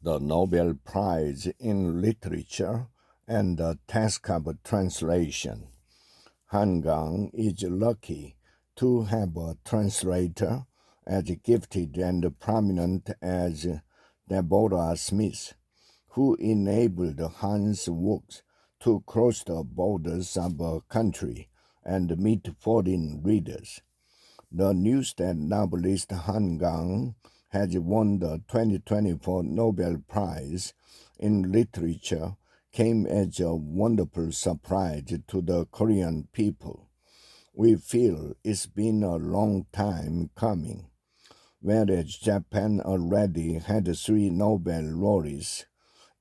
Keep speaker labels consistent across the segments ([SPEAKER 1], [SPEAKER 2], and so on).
[SPEAKER 1] the Nobel Prize in Literature and the task of translation. Hangang is lucky to have a translator as gifted and prominent as Deborah Smith, who enabled Hans' works to cross the borders of a country and meet foreign readers. The news that novelist Han Gang has won the 2024 Nobel Prize in Literature came as a wonderful surprise to the Korean people. We feel it's been a long time coming. Whereas Japan already had 3 Nobel laureates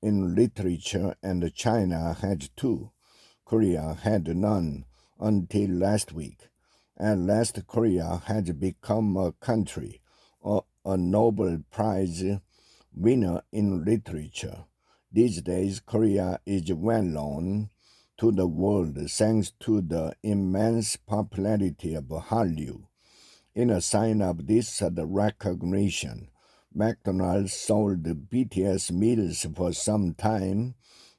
[SPEAKER 1] in literature and China had 2, Korea had none until last week. At last, Korea has become a country, a Nobel Prize winner in literature. These days, Korea is well known to the world thanks to the immense popularity of Hallyu. In a sign of this recognition, McDonald's sold BTS meals for some time,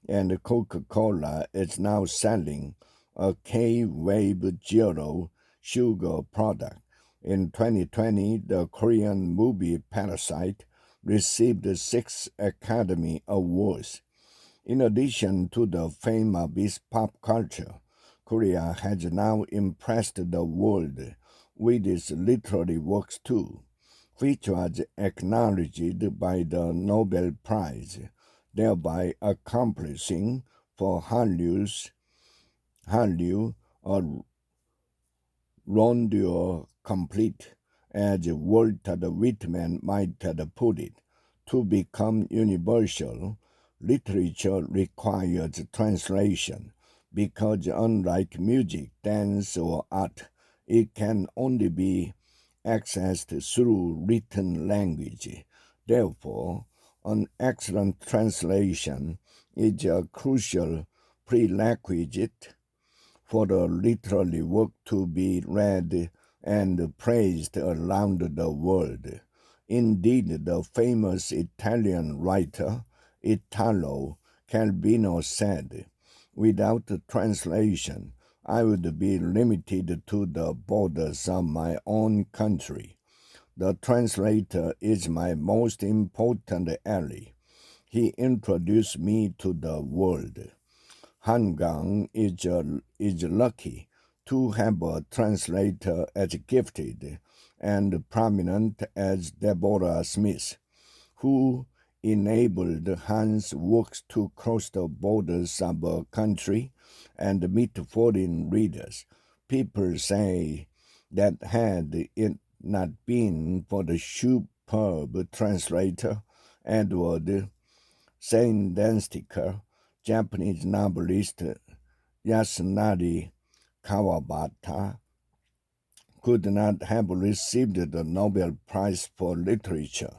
[SPEAKER 1] and Coca-Cola is now selling a K-Wave Zero sugar product. In 2020, the Korean movie Parasite received 6 Academy Awards. In addition to the fame of its pop culture, Korea has now impressed the world with its literary works too, which was acknowledged by the Nobel Prize, thereby accomplishing for Hallyu a grandeur complete, as Walter Whitman might have put it. To become universal, literature requires translation, because unlike music, dance, or art, it can only be accessed through written language. Therefore, an excellent translation is a crucial prerequisite for the literary work to be read and praised around the world. Indeed, the famous Italian writer Italo Calvino said, "Without translation, I would be limited to the borders of my own country. The translator is my most important ally. He introduced me to the world." Hangang is lucky to have a translator as gifted and prominent as Deborah Smith, who enabled Hans' works to cross the borders of a country and meet foreign readers. People say that had it not been for the superb translator Edward Seindensticker, Japanese novelist Yasunari Kawabata could not have received the Nobel Prize for Literature.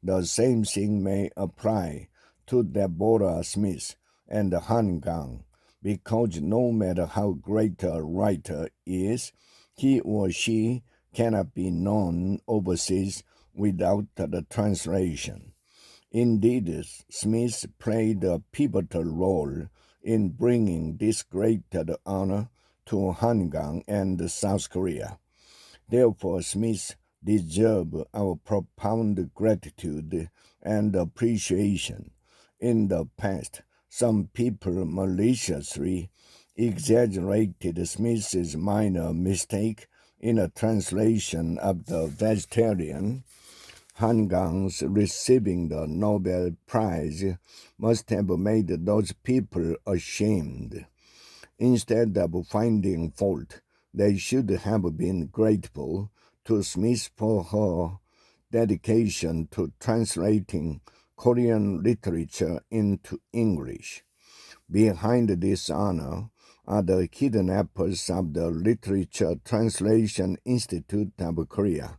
[SPEAKER 1] The same thing may apply to Deborah Smith and Han Gang, because no matter how great a writer is, he or she cannot be known overseas without the translation. Indeed, Smith played a pivotal role in bringing this great honor to Hangang and South Korea. Therefore, Smith deserves our profound gratitude and appreciation. In the past, some people maliciously exaggerated Smith's minor mistake in a translation of The Vegetarian. Hangang's receiving the Nobel Prize must have made those people ashamed. Instead of finding fault, they should have been grateful to Smith for her dedication to translating Korean literature into English. Behind this honor are the kidnappers of the Literature Translation Institute of Korea.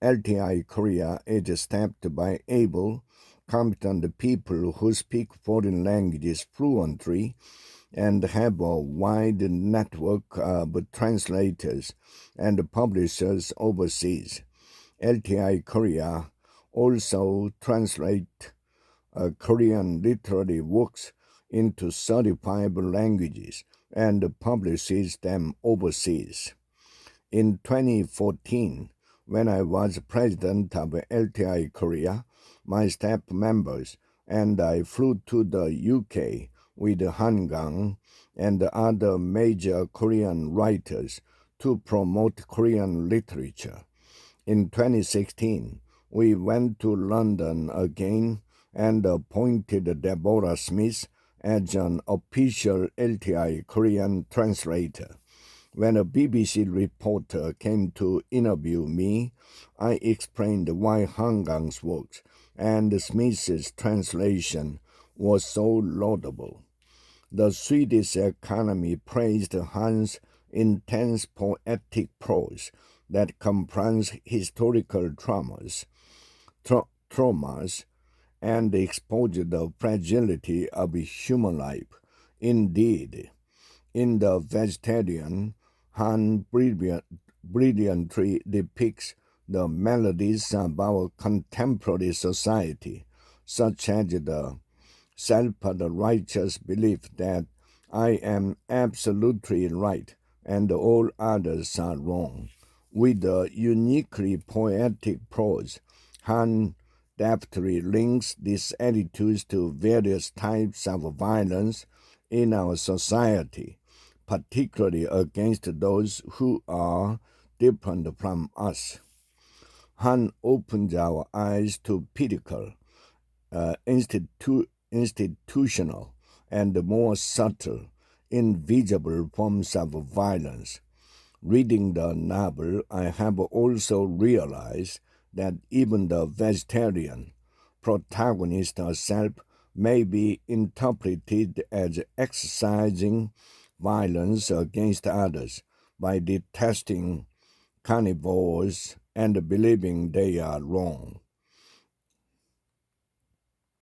[SPEAKER 1] LTI Korea is staffed by able, competent people who speak foreign languages fluently and have a wide network of translators and publishers overseas. LTI Korea also translates Korean literary works into 35 languages and publishes them overseas. In 2014, when I was president of LTI Korea, my staff members and I flew to the UK with Hangang and other major Korean writers to promote Korean literature. In 2016, we went to London again and appointed Deborah Smith as an official LTI Korean translator. When a BBC reporter came to interview me, I explained why Hangang's works and Smith's translation was so laudable. The Swedish Academy praised Hans' intense poetic prose that confronts historical traumas and exposes the fragility of human life. Indeed, in The Vegetarian, Han brilliantly depicts the maladies of our contemporary society, such as the self-righteous belief that I am absolutely right and all others are wrong. With a uniquely poetic prose, Han deftly links these attitudes to various types of violence in our society, particularly against those who are different from us. Han opens our eyes to political, institutional, and more subtle, invisible forms of violence. Reading the novel, I have also realized that even the vegetarian protagonist herself may be interpreted as exercising violence against others by detesting carnivores and believing they are wrong.